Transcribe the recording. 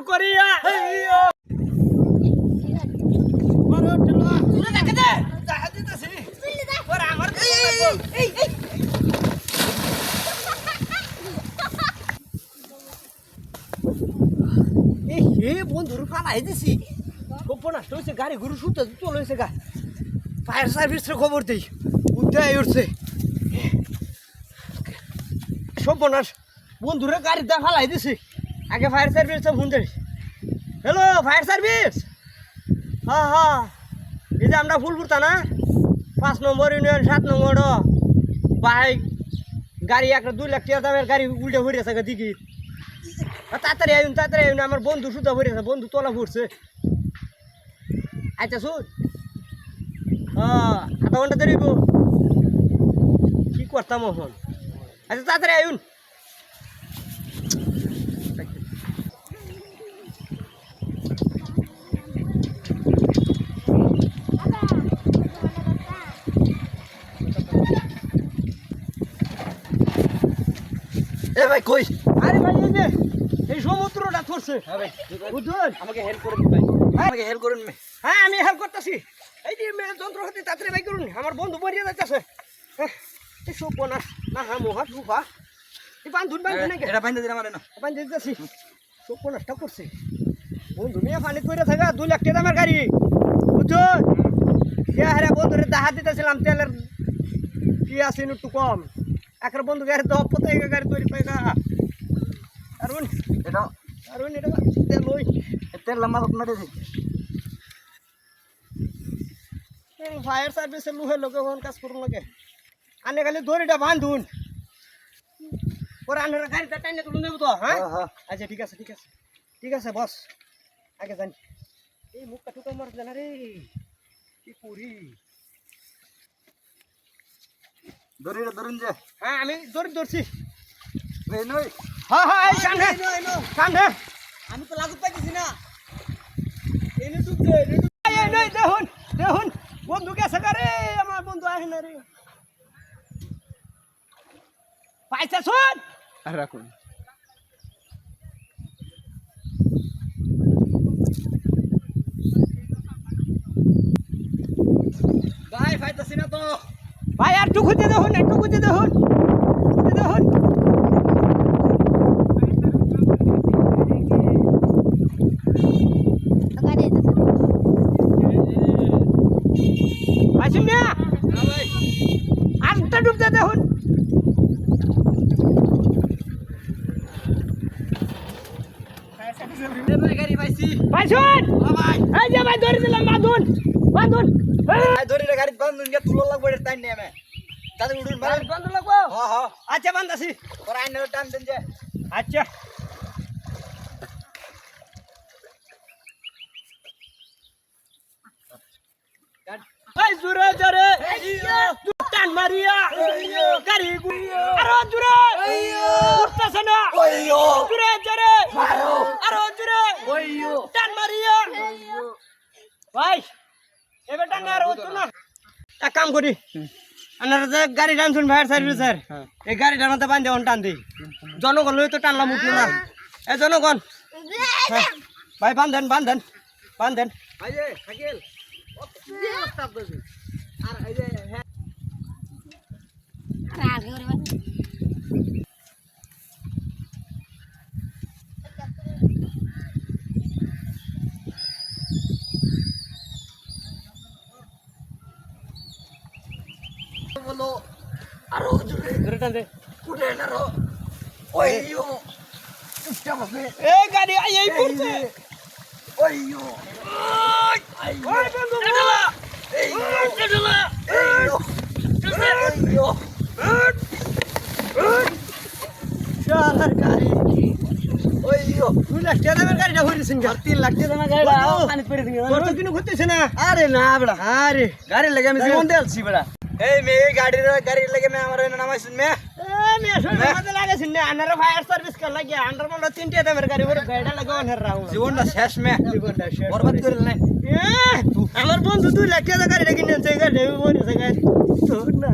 করিয়া বন্ধুর ফালাই দিছি নষ্ট হয়েছে গাড়ি ঘুরে শুতে চলে হয়েছে গা ফায়ার সার্ভিসের খবর দিই উঠে উঠছে সর্বনাশ বন্ধুরে গাড়িতে ফালাই দিছি আগে ফায়ার সার্ভিসে phone this hello fire service হ্যাঁ হ্যাঁ এই যে আমরা ফুলপুরতা না 5 নম্বর ইউনিয়ন 7 নম্বর বাইক গাড়ি একটা 2 লাখ টাকা দামের গাড়ি উল্টে ভরে আছে দিকে তাড়াতাড়ি আইন আমার বন্ধু সুদ্ধা ভরে আছে বন্ধু তোলা ফুটছে আচ্ছা শুন আধা ঘন্টা দেরি কি করতাম এখন আচ্ছা তাড়াতাড়ি আইন এ ভাই কই আরে ভাই এই যে এই সমুদ্রটা ধরছে হ্যাঁ ভাই বুঝুন আমাকে হেল্প করুন ভাই আমাকে হেল্প করুন হ্যাঁ আমি হেল্প করতেছি এই যে যন্ত্র হাতে তাড়াতাড়ি ভাই করুন আমার বন্ধু মরিয়া যাচ্ছে এই সব বনাস না হ্যাঁ মহা সুফা এই বান্ধুন নাকি এটা বান্ধে দিলাম না বান্ধে দিতেছি সব বনাসটা করছে বন্ধু মেয়ে পানি করে থাকা 2 লাখ টাকা দামের গাড়ি বুঝুন কে হারে বন্ধুরে দাহা দিতেছিলাম তেলের কি আছে একটু কম একটা বন্ধু গাড়ি তো পতাই গাড়ি তৈরি পাই না আরুন এটা তেল ওই তেল লম্বা মেরে দিই ফায়ার সার্ভিসের লোহে লোকে কোন কাজ করুন লাগে আনে খালি দড়িটা বাঁধুন পরে আনের গাড়িটা টাইনে তুলুন দেবো তো হ্যাঁ আচ্ছা ঠিক আছে বস আগে জানি এই মুখটা টুকা মার জানা রে কি করি দড়িটা ধরুন যে হ্যাঁ আমি ধরছি হ্যাঁ কান্দে আমি তো লাগু পাইছি না এনে ডুবছে দেখুন বন্ধু গেছে রে আমার বন্ধু আসে না রে পয়সা শুন আর রাখুন ভাই পাইতাছি না তো ভাই আর টুকু দিয়ে দেখুন আসুন না আরেকটা ডুব দিয়ে দেখুন গাড়ি পাইছুন এই যে ভাই ধরে দিলাম বাঁধুন ধরে গাড়ি বাঁধুন তুলো লাগবে তাই নিয়ে আমি তাদের উঠুন বাঁধুন লাগবো আচ্ছা বাঁধাছি ওর আইনের টান দেন যে আচ্ছা জোরে টান মারিয়া গাড়ি আরো জোরে উঠতেছে না জোরে আরো জোরে টান মারিয়া ভাই এবার টান আর হতো না এক কাম করি আপনারা যে গাড়ি টানছেন ফায়ার সার্ভিসের এই গাড়িটার মধ্যে বান্ধে টান দিই জনগণ লই তো টানলাম উঠলো না এ জনগণ ভাই বান্ধেন ভাই যে সাইকেল আর এই যে হ্যাঁ বলো আরো জোরে টান দে কুড়ে না রো ওইও এই গাড়ি এই পড়ছে ওইও ওই বন্ধু আরে না বড়া আরে গাড়ি লাগে আমি জীবন দেলছি বড়া এই মে গাড়ি লাগে মে আমার নামাইছুন মে মে মধ্যে লাগাইছুন না আনার ফায়ার সার্ভিস কর লাগে আন্ডার মল তিনটে দামের গাড়ি ওরে গাড়িটা লাগাও না রাও জীবনটা শেষ মে জীবনটা শেষ বরবাদ করিল না আমার বন্ধু 2 লাখ টাকা গাড়িটা কিনেছে গাড়ি বনিছে গাড়ি তো না